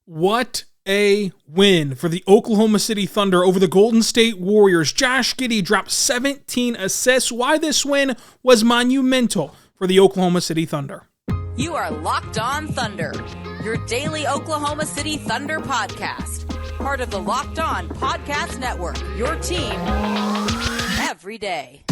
What a win for the Oklahoma City Thunder over the Golden State Warriors. Josh Giddey dropped 17 assists. Why this win was monumental for the Oklahoma City Thunder. You are Locked On Thunder, your daily Oklahoma City Thunder podcast. Part of the Locked On Podcast Network, your team every day.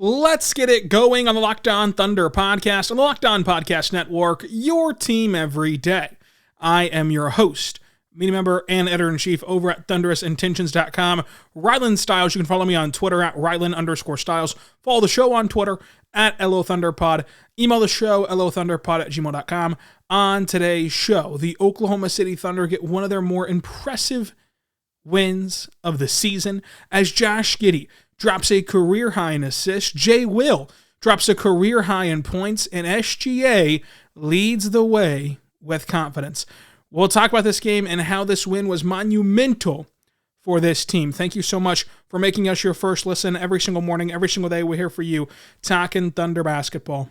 Let's get it going on the Locked On Thunder podcast on the Locked On Podcast Network, your team every day. I am your host, media member and editor-in-chief over at thunderousintentions.com, Rylan Stiles. You can follow me on Twitter at Rylan_Stiles. Follow the show on Twitter at LOThunderPod. Email the show, LOThunderPod@gmail.com. On today's show, the Oklahoma City Thunder get one of their more impressive wins of the season as Josh Giddey drops a career high in assists. Jay Will drops a career high in points, and SGA leads the way with confidence. We'll talk about this game and how this win was monumental for this team. Thank you so much for making us your first listen every single morning, every single day. We're here for you, talking Thunder basketball.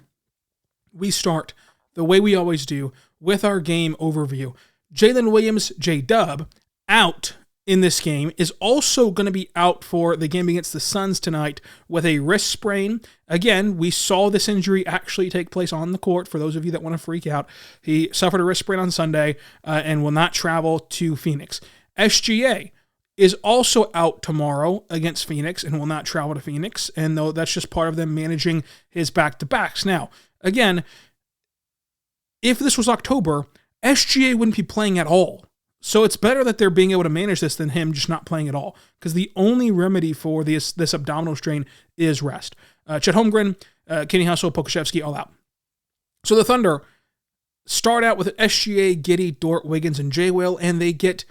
We start the way we always do with our game overview. Jaylin Williams, J-Dub, out in this game, is also going to be out for the game against the Suns tonight with a wrist sprain. Again, we saw this injury actually take place on the court. For those of you that want to freak out, he suffered a wrist sprain on Sunday and will not travel to Phoenix. SGA is also out tomorrow against Phoenix and will not travel to Phoenix, and though that's just part of them managing his back-to-backs. Now, again, if this was October, SGA wouldn't be playing at all. So it's better that they're being able to manage this than him just not playing at all, because the only remedy for this abdominal strain is rest. Chet Holmgren, Kenny Hustle, Pokusevski, all out. So the Thunder start out with SGA, Giddey, Dort, Wiggins, and Jay Will, and they get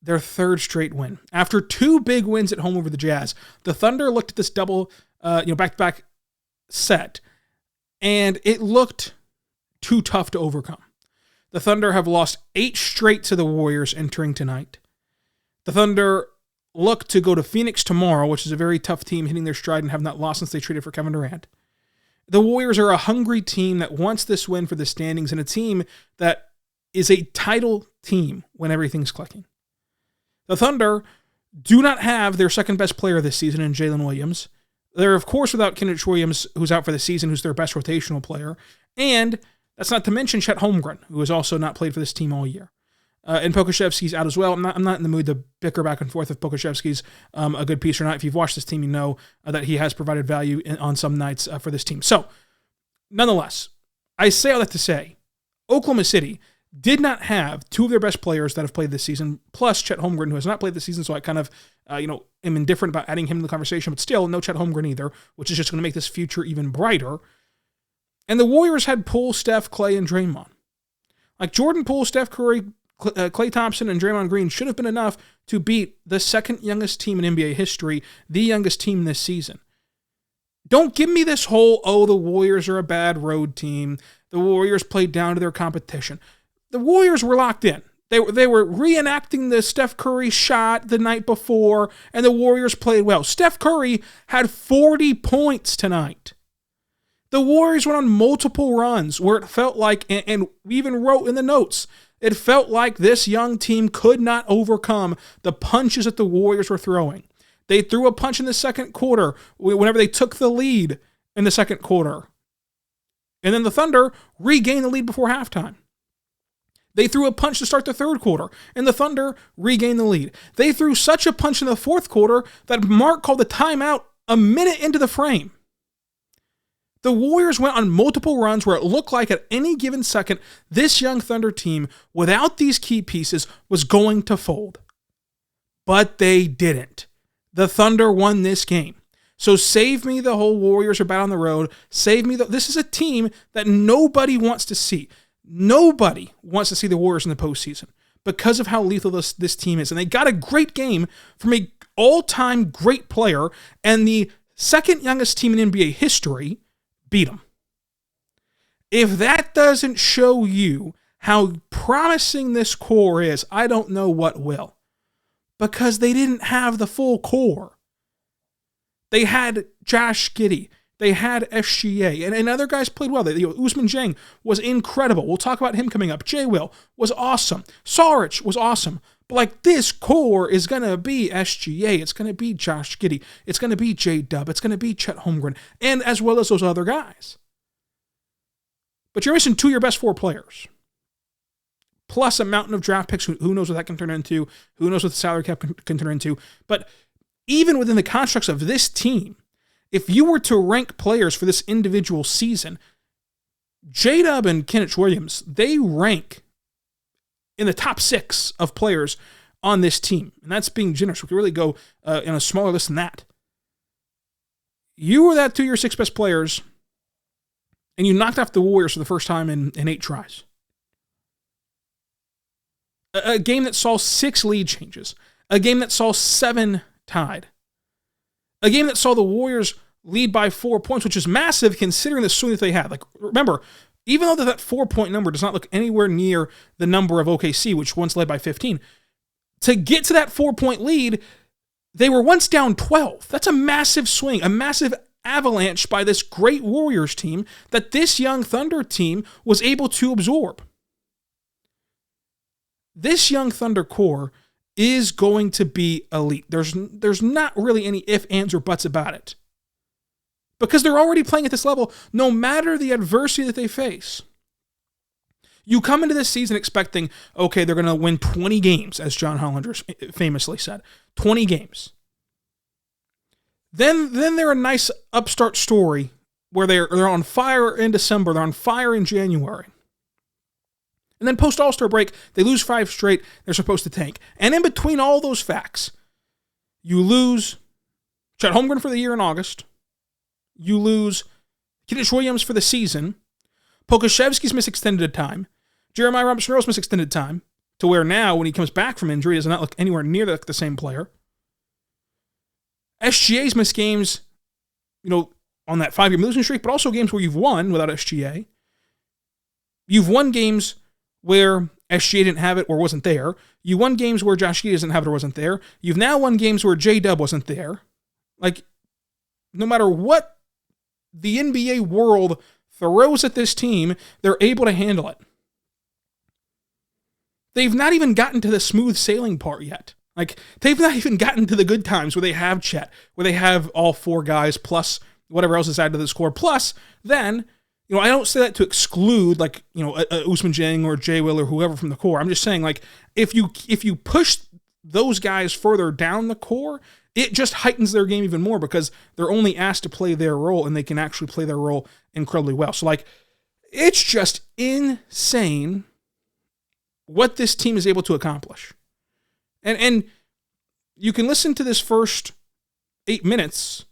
their third straight win. After two big wins at home over the Jazz, the Thunder looked at this double, back-to-back set, and it looked too tough to overcome. The Thunder have lost 8 straight to the Warriors entering tonight. The Thunder look to go to Phoenix tomorrow, which is a very tough team hitting their stride and have not lost since they traded for Kevin Durant. The Warriors are a hungry team that wants this win for the standings, and a team that is a title team when everything's clicking. The Thunder do not have their second best player this season in Jaylin Williams. They're, of course, without Kenrich Williams, who's out for the season, who's their best rotational player. And that's not to mention Chet Holmgren, who has also not played for this team all year. And Pokusevski's out as well. I'm not in the mood to bicker back and forth if Pokusevski's a good piece or not. If you've watched this team, you know that he has provided value on some nights for this team. So, nonetheless, I say all that to say, Oklahoma City did not have two of their best players that have played this season, plus Chet Holmgren, who has not played this season, so I kind of, am indifferent about adding him to the conversation, but still, no Chet Holmgren either, which is just going to make this future even brighter. And the Warriors had Poole, Steph, Clay, and Draymond. Like Jordan Poole, Steph Curry, Klay Thompson, and Draymond Green should have been enough to beat the second youngest team in NBA history, the youngest team this season. Don't give me this whole, the Warriors are a bad road team. The Warriors played down to their competition. The Warriors were locked in. They were reenacting the Steph Curry shot the night before, and the Warriors played well. Steph Curry had 40 points tonight. The Warriors went on multiple runs where it felt like, and we even wrote in the notes, it felt like this young team could not overcome the punches that the Warriors were throwing. They threw a punch in the second quarter whenever they took the lead in the second quarter. And then the Thunder regained the lead before halftime. They threw a punch to start the third quarter, and the Thunder regained the lead. They threw such a punch in the fourth quarter that Mark called the timeout a minute into the frame. The Warriors went on multiple runs where it looked like at any given second, this young Thunder team, without these key pieces, was going to fold. But they didn't. The Thunder won this game. So save me the whole Warriors are bad on the road. Save me. This is a team that nobody wants to see. Nobody wants to see the Warriors in the postseason because of how lethal this team is. And they got a great game from an all-time great player, and the second youngest team in NBA history beat them. If that doesn't show you how promising this core is, I don't know what will. Because they didn't have the full core. They had Josh Giddey. They had SGA. And other guys played well. Ousmane Dieng was incredible. We'll talk about him coming up. Will was awesome. Saric was awesome. But like this core is going to be SGA. It's going to be Josh Giddey. It's going to be J-Dub. It's going to be Chet Holmgren. And as well as those other guys. But you're missing 2 of your best 4 players. Plus a mountain of draft picks. Who knows what that can turn into? Who knows what the salary cap can turn into? But even within the constructs of this team, if you were to rank players for this individual season, J-Dub and Jaylin Williams, they rank in the top 6 of players on this team. And that's being generous. We could really go in a smaller list than that. You were that 2 of your 6 best players, and you knocked off the Warriors for the first time in 8 tries. A game that saw 6 lead changes. A game that saw 7 tied. A game that saw the Warriors lead by 4 points, which is massive considering the swing that they had. Like, remember, even though that 4-point number does not look anywhere near the number of OKC, which once led by 15, to get to that 4-point lead, they were once down 12. That's a massive swing, a massive avalanche by this great Warriors team that this young Thunder team was able to absorb. This young Thunder core is going to be elite. There's not really any ifs, ands, or buts about it. Because they're already playing at this level, no matter the adversity that they face. You come into this season expecting, okay, they're going to win 20 games, as John Hollander famously said. 20 games. Then they're a nice upstart story where they're on fire in December, they're on fire in January. And then post-All-Star break, they lose 5 straight. They're supposed to tank. And in between all those facts, you lose Chet Holmgren for the year in August. You lose Jaylin Williams for the season. Pokusevski's missed extended time. Jeremiah Robinson-Earl's missed extended time. To where now, when he comes back from injury, does not look anywhere near the same player. SGA's missed games, on that 5-game losing streak, but also games where you've won without SGA. You've won games where SGA didn't have it or wasn't there. You won games where Josh Giddey doesn't have it or wasn't there. You've now won games where J-Dub wasn't there. Like, no matter what the NBA world throws at this team, they're able to handle it. They've not even gotten to the smooth sailing part yet. Like, they've not even gotten to the good times where they have Chet, where they have all 4 guys plus whatever else is added to the score. Plus, then, I don't say that to exclude, Ousmane Dieng or Will or whoever from the core. I'm just saying, if you push those guys further down the core, it just heightens their game even more because they're only asked to play their role and they can actually play their role incredibly well. So, it's just insane what this team is able to accomplish. And you can listen to this first 8 minutes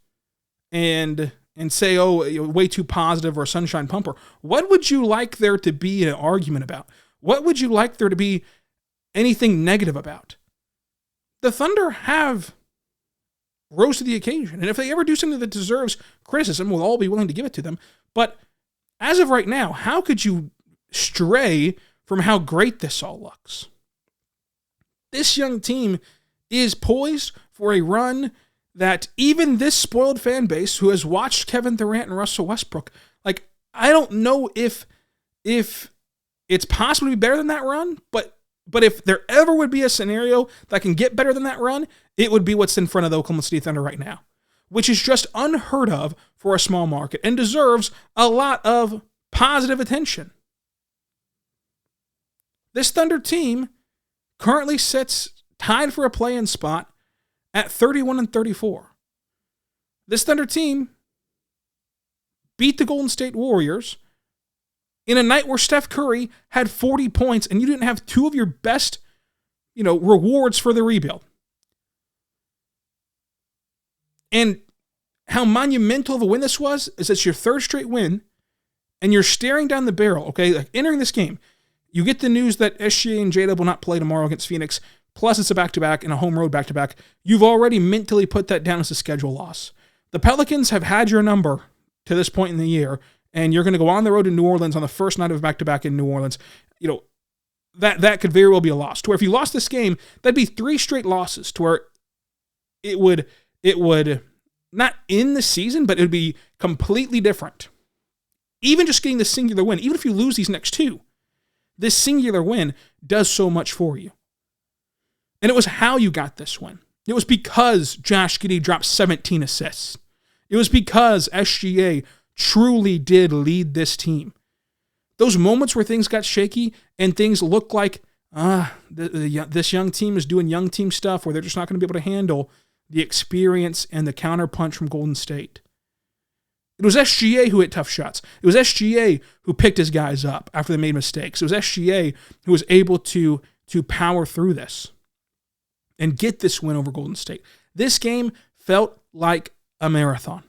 and say, way too positive or a sunshine pumper. What would you like there to be an argument about? What would you like there to be anything negative about? The Thunder have rose to the occasion. And if they ever do something that deserves criticism, we'll all be willing to give it to them. But as of right now, how could you stray from how great this all looks? This young team is poised for a run that even this spoiled fan base who has watched Kevin Durant and Russell Westbrook, I don't know if it's possible to be better than that run, but if there ever would be a scenario that can get better than that run, it would be what's in front of the Oklahoma City Thunder right now, which is just unheard of for a small market and deserves a lot of positive attention. This Thunder team currently sits tied for a play-in spot at 31-34. This Thunder team beat the Golden State Warriors in a night where Steph Curry had 40 points and you didn't have 2 of your best, rewards for the rebuild. And how monumental of a win this was is it's your 3rd straight win and you're staring down the barrel, okay? Entering this game, you get the news that SGA and J-Dub will not play tomorrow against Phoenix, plus it's a back-to-back and a home road back-to-back. You've already mentally put that down as a schedule loss. The Pelicans have had your number to this point in the year, and you're going to go on the road to New Orleans on the first night of back-to-back in New Orleans. that could very well be a loss. To where if you lost this game, that'd be 3 straight losses. To where it would not end the season, but it would be completely different. Even just getting the singular win, even if you lose these next 2, this singular win does so much for you. And it was how you got this win. It was because Josh Giddey dropped 17 assists. It was because SGA truly did lead this team. Those moments where things got shaky and things looked like this young team is doing young team stuff where they're just not going to be able to handle the experience and the counterpunch from Golden State. It was SGA who hit tough shots. It was SGA who picked his guys up after they made mistakes. It was SGA who was able to power through this and get this win over Golden State. This game felt like a marathon.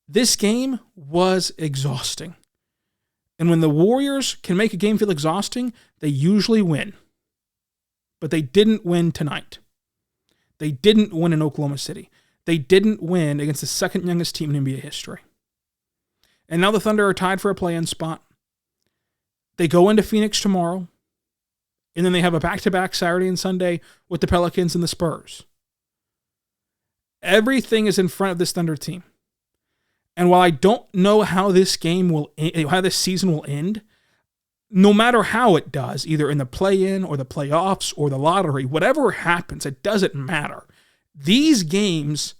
This game was exhausting. And when the Warriors can make a game feel exhausting, they usually win. But they didn't win tonight. They didn't win in Oklahoma City. They didn't win against the second youngest team in NBA history. And now the Thunder are tied for a play-in spot. They go into Phoenix tomorrow. And then they have a back-to-back Saturday and Sunday with the Pelicans and the Spurs. Everything is in front of this Thunder team. And while I don't know how this season will end, no matter how it does, either in the play-in or the playoffs or the lottery, whatever happens, it doesn't matter. These games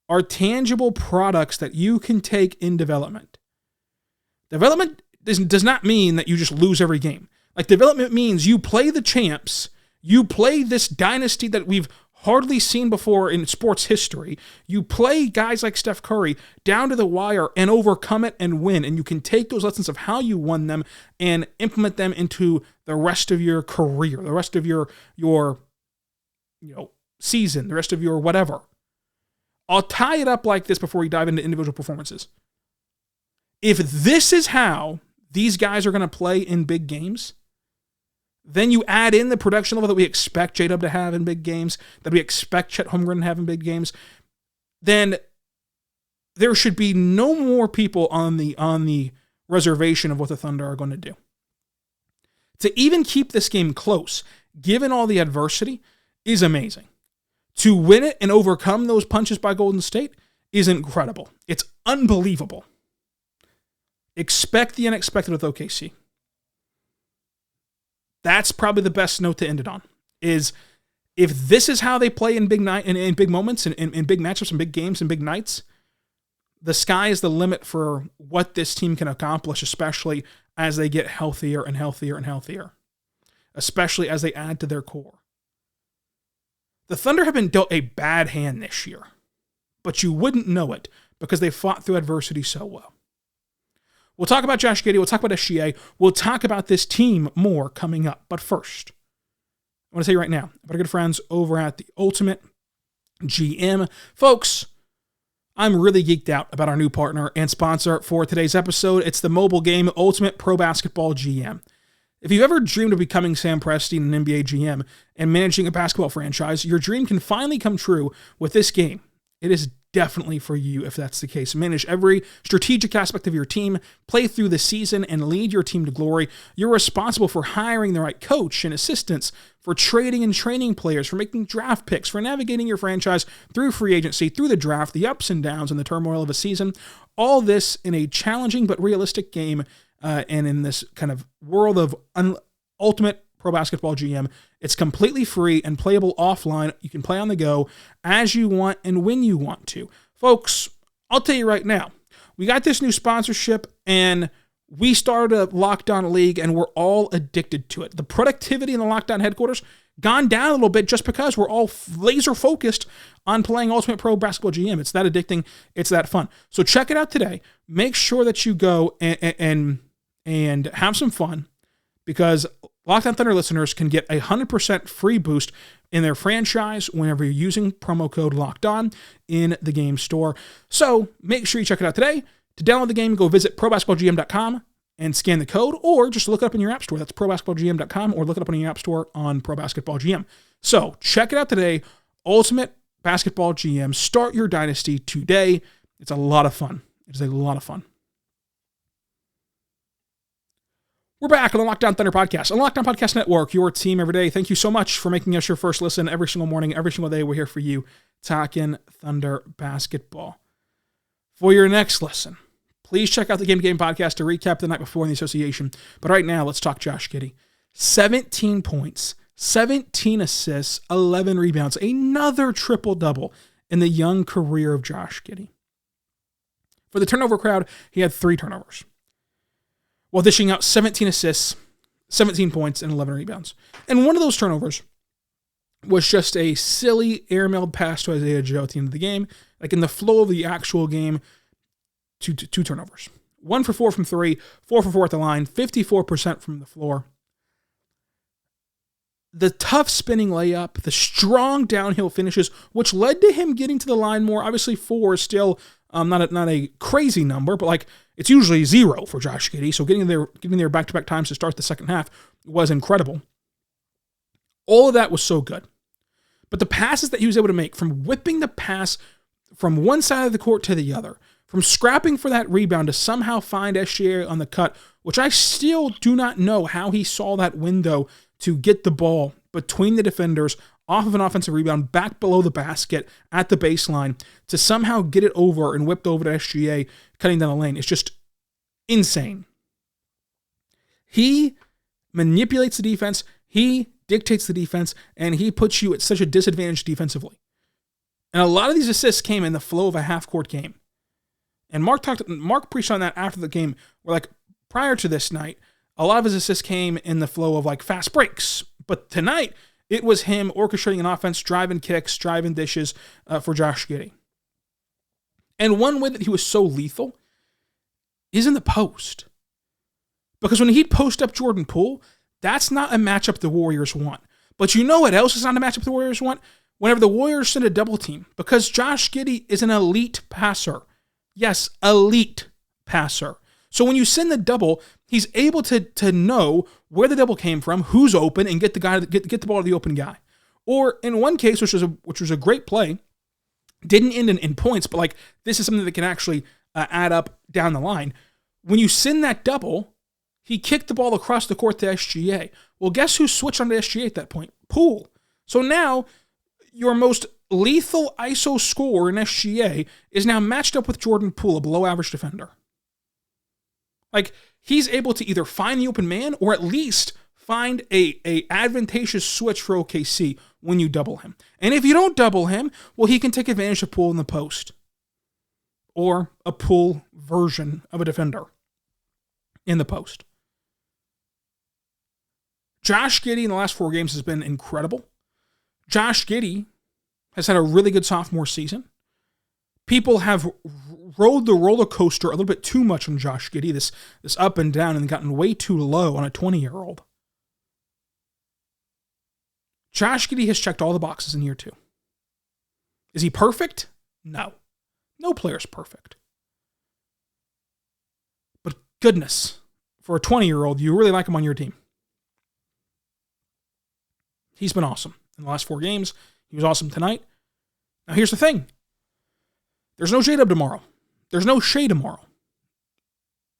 are tangible products that you can take in development. Development does not mean that you just lose every game. Like, development means you play the champs, you play this dynasty that we've hardly seen before in sports history. You play guys like Steph Curry down to the wire and overcome it and win. And you can take those lessons of how you won them and implement them into the rest of your career, the rest of your season, the rest of your whatever. I'll tie it up like this before we dive into individual performances. If this is how these guys are going to play in big games, then you add in the production level that we expect J-Dub to have in big games, that we expect Chet Holmgren to have in big games, then there should be no more people on the reservation of what the Thunder are going to do. To even keep this game close, given all the adversity, is amazing. To win it and overcome those punches by Golden State is incredible. It's unbelievable. Expect the unexpected with OKC. That's probably the best note to end it on. Is if this is how they play in big moments and in big matchups and big games and big nights, the sky is the limit for what this team can accomplish, especially as they get healthier and healthier and healthier, especially as they add to their core. The Thunder have been dealt a bad hand this year, but you wouldn't know it because they fought through adversity so well. We'll talk about Josh Giddey. We'll talk about SGA. We'll talk about this team more coming up. But first, I want to tell you right now about our good friends over at the Ultimate GM. Folks, I'm really geeked out about our new partner and sponsor for today's episode. It's the mobile game Ultimate Pro Basketball GM. If you've ever dreamed of becoming Sam Presti, an NBA GM, and managing a basketball franchise, your dream can finally come true with this game. It is definitely for you if that's the case. Manage every strategic aspect of your team, play through the season, and lead your team to glory. You're responsible for hiring the right coach and assistants, for trading and training players, for making draft picks, for navigating your franchise through free agency, through the draft, the ups and downs, and the turmoil of a season. All this in a challenging but realistic game, and in this kind of world of Ultimate Pro Basketball GM. It's completely free and playable offline. You can play on the go as you want and when you want to. Folks, I'll tell you right now, we got this new sponsorship and we started a Locked On League and we're all addicted to it. The productivity in the Locked On headquarters gone down a little bit just because we're all laser focused on playing Ultimate Pro Basketball GM. It's that addicting. It's that fun. So check it out today. Make sure that you go and have some fun, because Locked On Thunder listeners can get a 100% free boost in their franchise whenever you're using promo code Locked On in the game store. So make sure you check it out today. To download the game, go visit probasketballgm.com and scan the code, or just look it up in your app store. That's probasketballgm.com, or look it up in your app store on Pro Basketball GM. So check it out today. Ultimate Basketball GM. Start your dynasty today. It's a lot of fun. It is a lot of fun. We're back on the Locked On Thunder podcast, on the Locked On Podcast Network, your team every day. Thank you so much for making us your first listen every single morning, every single day. We're here for you, talking Thunder basketball. For your next listen, please check out the Game podcast to recap the night before in the association. But right now, let's talk Josh Giddey. 17 points, 17 assists, 11 rebounds, another triple-double in the young career of Josh Giddey. For the turnover crowd, he had 3 turnovers, while dishing out 17 assists, 17 points, and 11 rebounds. And one of those turnovers was just a silly airmailed pass to Isaiah Joe at the end of the game. Like in the flow of the actual game, two turnovers. 1 for 4 from 3, 4 for 4 at the line, 54% from the floor. The tough spinning layup, the strong downhill finishes, which led to him getting to the line more. Obviously, 4 is still not a crazy number, but like it's usually 0 for Josh Giddey. So getting there back-to-back times to start the second half was incredible. All of that was so good. But the passes that he was able to make, from whipping the pass from one side of the court to the other, from scrapping for that rebound to somehow find SGA on the cut, which I still do not know how he saw that window to get the ball between the defenders off of an offensive rebound back below the basket at the baseline to somehow get it over and whipped over to SGA cutting down the lane. It's just insane. He manipulates the defense, he dictates the defense, and he puts you at such a disadvantage defensively. And a lot of these assists came in the flow of a half-court game. And Mark preached on that after the game, where like prior to this night, a lot of his assists came in the flow of like fast breaks. But tonight, it was him orchestrating an offense, driving kicks, driving dishes for Josh Giddey. And one way that he was so lethal is in the post. Because when he'd post up Jordan Poole, that's not a matchup the Warriors want. But you know what else is not a matchup the Warriors want? Whenever the Warriors send a double team. Because Josh Giddey is an elite passer. Yes, elite passer. So when you send the double, he's able to know where the double came from, who's open, and get the ball to the open guy. Or in one case, which was a great play, didn't end in points, but like this is something that can actually add up down the line. When you send that double, he kicked the ball across the court to SGA. Well, guess who switched on to SGA at that point? Poole. So now your most lethal ISO scorer in SGA is now matched up with Jordan Poole, a below-average defender. Like, he's able to either find the open man or at least find a advantageous switch for OKC when you double him. And if you don't double him, well, he can take advantage of Poole in the post. Or a Poole version of a defender in the post. Josh Giddey in the last 4 games has been incredible. Josh Giddey has had a really good sophomore season. People have rode the roller coaster a little bit too much on Josh Giddey, this up and down, and gotten way too low on a 20-year-old. Josh Giddey has checked all the boxes in year 2. Is he perfect? No. No player's perfect. But goodness, for a 20-year-old, you really like him on your team. He's been awesome in the last 4 games. He was awesome tonight. Now here's the thing. There's no J-Dub tomorrow. There's no Shai tomorrow.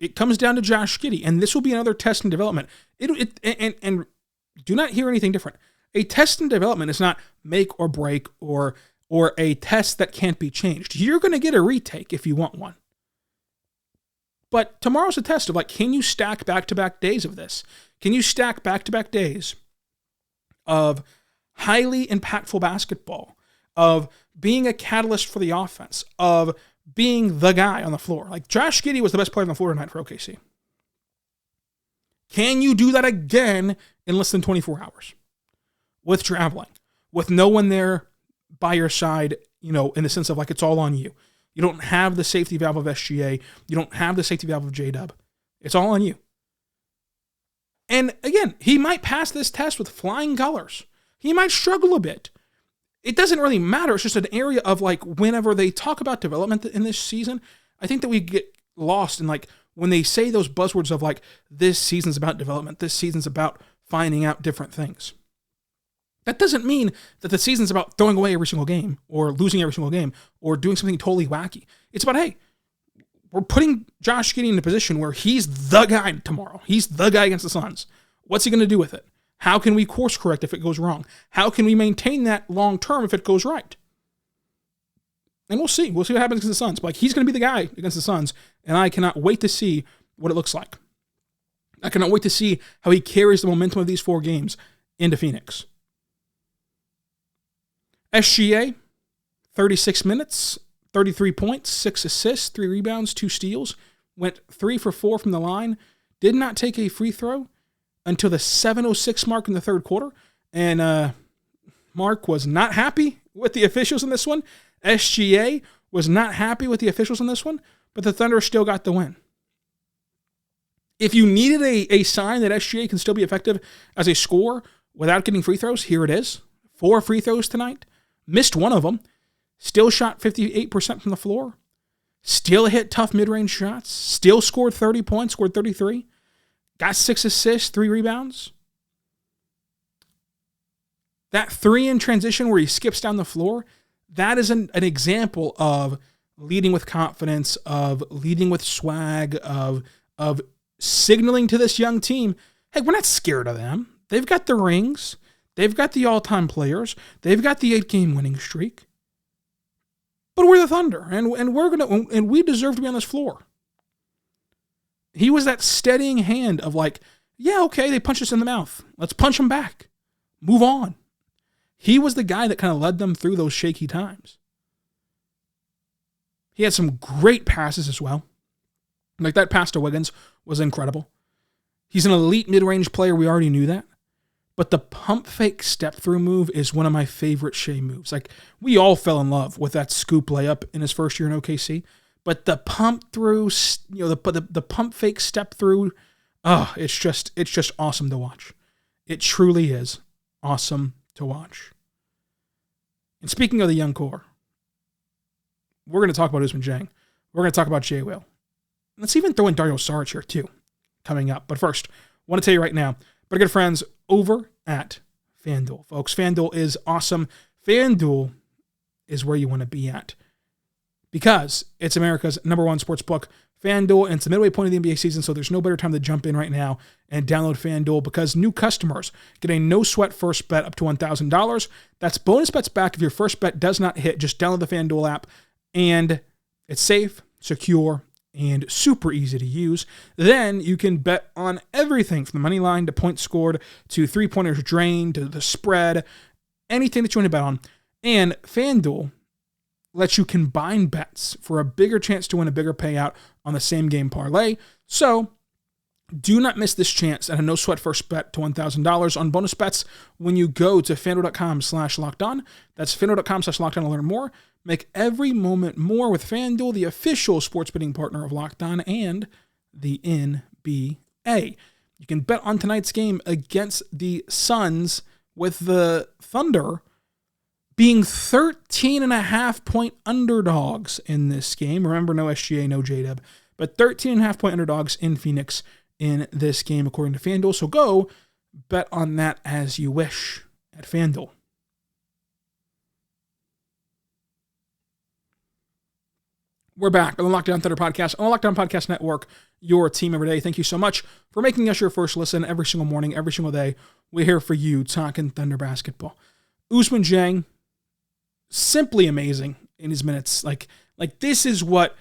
It comes down to Josh Giddey, and this will be another test and development. And do not hear anything different. A test and development is not make or break or a test that can't be changed. You're going to get a retake if you want one. But tomorrow's a test of like, can you stack back-to-back days of this? Can you stack back-to-back days of highly impactful basketball, of being a catalyst for the offense, of being the guy on the floor? Like, Josh Giddey was the best player on the floor tonight for OKC. Can you do that again in less than 24 hours? With traveling, with no one there by your side, in the sense of like it's all on you. You don't have the safety valve of SGA. You don't have the safety valve of J-Dub. It's all on you. And again, he might pass this test with flying colors. He might struggle a bit. It doesn't really matter. It's just an area of like whenever they talk about development in this season, I think that we get lost in like when they say those buzzwords of like this season's about development, this season's about finding out different things. That doesn't mean that the season's about throwing away every single game or losing every single game or doing something totally wacky. It's about, hey, we're putting Josh Giddey in a position where he's the guy tomorrow. He's the guy against the Suns. What's he going to do with it? How can we course correct if it goes wrong? How can we maintain that long term if it goes right? And we'll see. We'll see what happens against the Suns. But he's going to be the guy against the Suns, and I cannot wait to see what it looks like. I cannot wait to see how he carries the momentum of these 4 games into Phoenix. SGA, 36 minutes, 33 points, 6 assists, 3 rebounds, 2 steals, went 3 for 4 from the line, did not take a free throw until the 7:06 mark in the third quarter, and Mark was not happy with the officials in this one. SGA was not happy with the officials in this one, but the Thunder still got the win. If you needed a sign that SGA can still be effective as a scorer without getting free throws, here it is. 4 free throws tonight. Missed one of them. Still shot 58% from the floor. Still hit tough mid-range shots. Still scored 30 points, scored 33. Got 6 assists, 3 rebounds. That 3 in transition where he skips down the floor, that is an example of leading with confidence, of leading with swag, of signaling to this young team, hey, we're not scared of them. They've got the rings. They've got the all-time players. They've got the 8-game winning streak. But we're the Thunder, and we deserve to be on this floor. He was that steadying hand of like, yeah, okay, they punched us in the mouth. Let's punch them back. Move on. He was the guy that kind of led them through those shaky times. He had some great passes as well. Like that pass to Wiggins was incredible. He's an elite mid-range player. We already knew that. But the pump fake step-through move is one of my favorite Shai moves. Like, we all fell in love with that scoop layup in his first year in OKC. But the pump through, the pump fake step-through, it's just awesome to watch. It truly is awesome to watch. And speaking of the young core, we're going to talk about Ousmane Dieng. We're going to talk about Jay Will. Let's even throw in Dario Saric here, too, coming up. But first, I want to tell you right now, but good friends over at FanDuel. Folks, FanDuel is awesome. FanDuel is where you want to be at because it's America's #1 sports book. FanDuel, and it's the midway point of the NBA season, so there's no better time to jump in right now and download FanDuel because new customers get a no-sweat first bet up to $1,000. That's bonus bets back if your first bet does not hit. Just download the FanDuel app, and it's safe, secure, and super easy to use. Then you can bet on everything from the money line to points scored to three-pointers drained to the spread, anything that you want to bet on. And FanDuel lets you combine bets for a bigger chance to win a bigger payout on the same game parlay. So do not miss this chance at a no-sweat first bet to $1,000 on bonus bets when you go to FanDuel.com/lockedon. That's FanDuel.com/lockedon to learn more. Make every moment more with FanDuel, the official sports betting partner of Locked On and the NBA. You can bet on tonight's game against the Suns with the Thunder being 13.5-point underdogs in this game. Remember, no SGA, no J-Dub, but 13.5-point underdogs in Phoenix in this game, according to FanDuel. So go bet on that as you wish at FanDuel. We're back on the Locked On Thunder podcast, on the Locked On Podcast Network, your team every day. Thank you so much for making us your first listen every single morning, every single day. We're here for you talking Thunder basketball. Ousmane Dieng, simply amazing in his minutes. Like this is what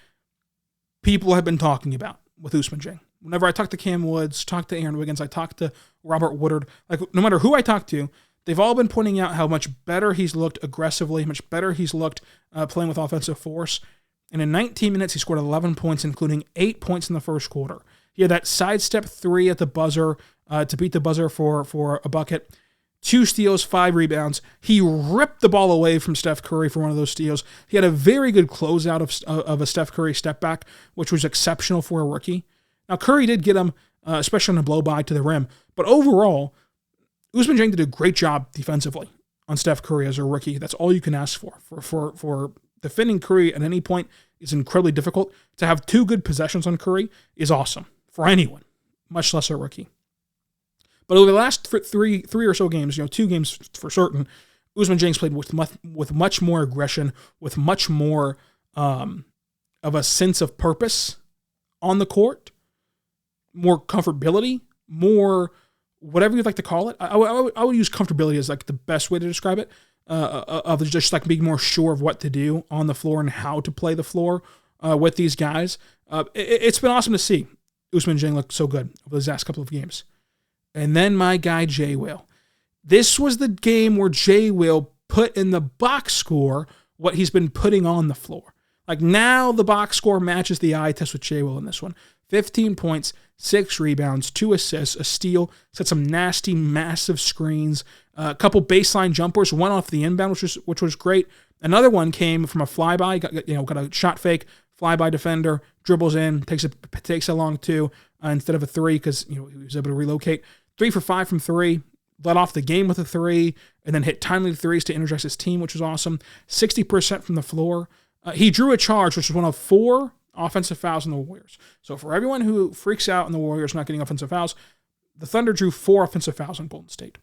people have been talking about with Ousmane Dieng. Whenever I talk to Cam Woods, talk to Aaron Wiggins, I talk to Robert Woodard, like no matter who I talk to, they've all been pointing out how much better he's looked aggressively, how much better he's looked playing with offensive force. And in 19 minutes, he scored 11 points, including 8 points in the first quarter. He had that sidestep 3 at the buzzer to beat the buzzer for a bucket. 2 steals, 5 rebounds. He ripped the ball away from Steph Curry for one of those steals. He had a very good closeout of a Steph Curry step back, which was exceptional for a rookie. Now, Curry did get him, especially on a blow-by to the rim. But overall, Ousmane Dieng did a great job defensively on Steph Curry as a rookie. That's all you can ask for defending Curry at any point is incredibly difficult. To have 2 good possessions on Curry is awesome for anyone, much less a rookie. But over the last three or so games, 2 games for certain, Ousmane Dieng's played with much more aggression, with much more of of a sense of purpose on the court, more comfortability, more whatever you'd like to call it. I would use comfortability as like the best way to describe it, of just like being more sure of what to do on the floor and how to play the floor with these guys. It's been awesome to see Ousmane Dieng look so good over these last couple of games. And then my guy Jay Will. This was the game where Jay Will put in the box score what he's been putting on the floor. Like now the box score matches the eye test with Jay Will in this one. 15 points, 6 rebounds, 2 assists, a steal, set some nasty, massive screens, a couple baseline jumpers, one off the inbound, which was great. Another one came from a flyby, got a shot fake, flyby defender, dribbles in, takes a long 2 instead of a 3 because he was able to relocate. 3 for 5 from 3, led off the game with a 3, and then hit timely threes to energize his team, which was awesome. 60% from the floor. He drew a charge, which was one of 4 offensive fouls on the Warriors. So for everyone who freaks out on the Warriors not getting offensive fouls, the Thunder drew 4 offensive fouls on Golden State.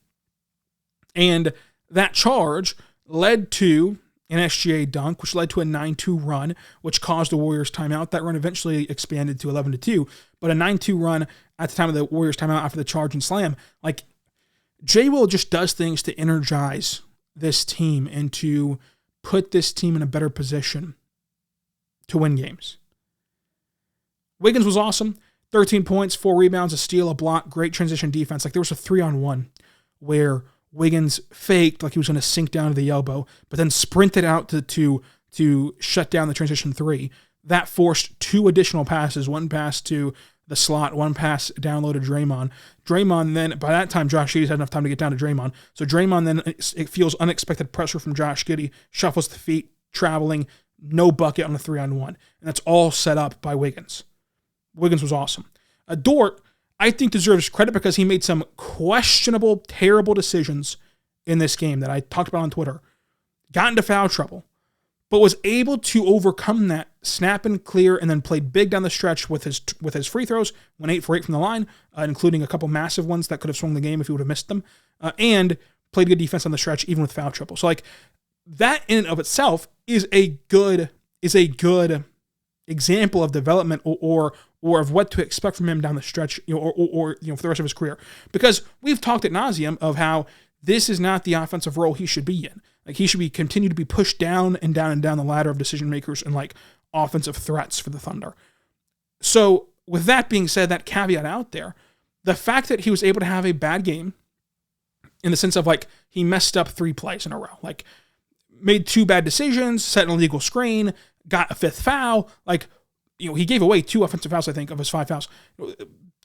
And that charge led to an SGA dunk, which led to a 9-2 run, which caused the Warriors timeout. That run eventually expanded to 11-2, but a 9-2 run at the time of the Warriors timeout after the charge and slam. Like, Jay Will just does things to energize this team and to put this team in a better position to win games. Wiggins was awesome. 13 points, 4 rebounds, a steal, a block, great transition defense. Like there was a 3-on-1 where Wiggins faked like he was going to sink down to the elbow, but then sprinted out to shut down the transition 3. That forced 2 additional passes, one pass to the slot, one pass down low to Draymond. Draymond then, by that time, Josh Giddey's had enough time to get down to Draymond. So Draymond then, it feels unexpected pressure from Josh Giddey, shuffles the feet, traveling, no bucket on the 3-on-1. And that's all set up by Wiggins. Wiggins was awesome. Dort, I think, deserves credit because he made some questionable, terrible decisions in this game that I talked about on Twitter. Got into foul trouble, but was able to overcome that, snap and clear, and then played big down the stretch with his free throws, went 8 for 8 from the line, including a couple massive ones that could have swung the game if he would have missed them, and played good defense on the stretch, even with foul trouble. So, like, that in and of itself is a good example of development or of what to expect from him down the stretch, or for the rest of his career. Because we've talked ad nauseum of how this is not the offensive role he should be in. Like, he should continue to be pushed down and down and down the ladder of decision makers and like offensive threats for the Thunder. So with that being said, that caveat out there, the fact that he was able to have a bad game in the sense of like he messed up 3 plays in a row, like made 2 bad decisions, set an illegal screen, got a 5th foul, like, he gave away 2 offensive fouls, I think, of his 5 fouls.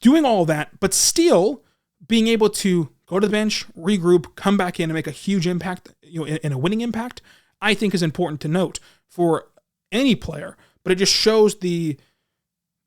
Doing all that, but still being able to go to the bench, regroup, come back in, and make a huge impact, in a winning impact, I think is important to note for any player. But it just shows the,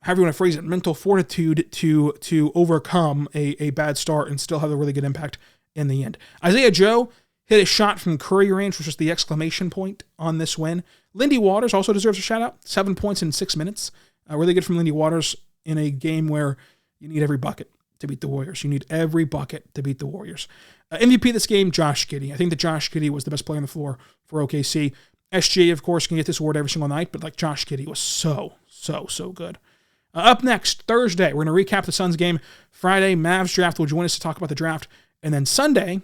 however you want to phrase it, mental fortitude to overcome a bad start and still have a really good impact in the end. Isaiah Joe hit a shot from Curry range, which was the exclamation point on this win. Lindy Waters also deserves a shout-out. 7 points in 6 minutes. Really good from Lindy Waters in a game where you need every bucket to beat the Warriors. You need every bucket to beat the Warriors. MVP of this game, Josh Giddey. I think that Josh Giddey was the best player on the floor for OKC. SGA, of course, can get this award every single night, but like Josh Giddey was so good. Up next, Thursday, we're going to recap the Suns game. Friday, Mavs draft will join us to talk about the draft. And then Sunday,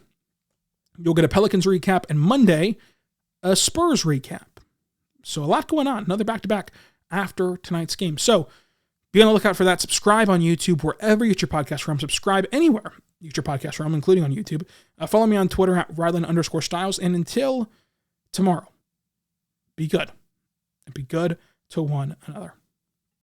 you'll get a Pelicans recap. And Monday, a Spurs recap. So a lot going on. Another back-to-back after tonight's game. So be on the lookout for that. Subscribe on YouTube wherever you get your podcast from. Subscribe anywhere you get your podcast from, including on YouTube. Follow me on Twitter at Ryland_Styles. And until tomorrow, be good. And be good to one another.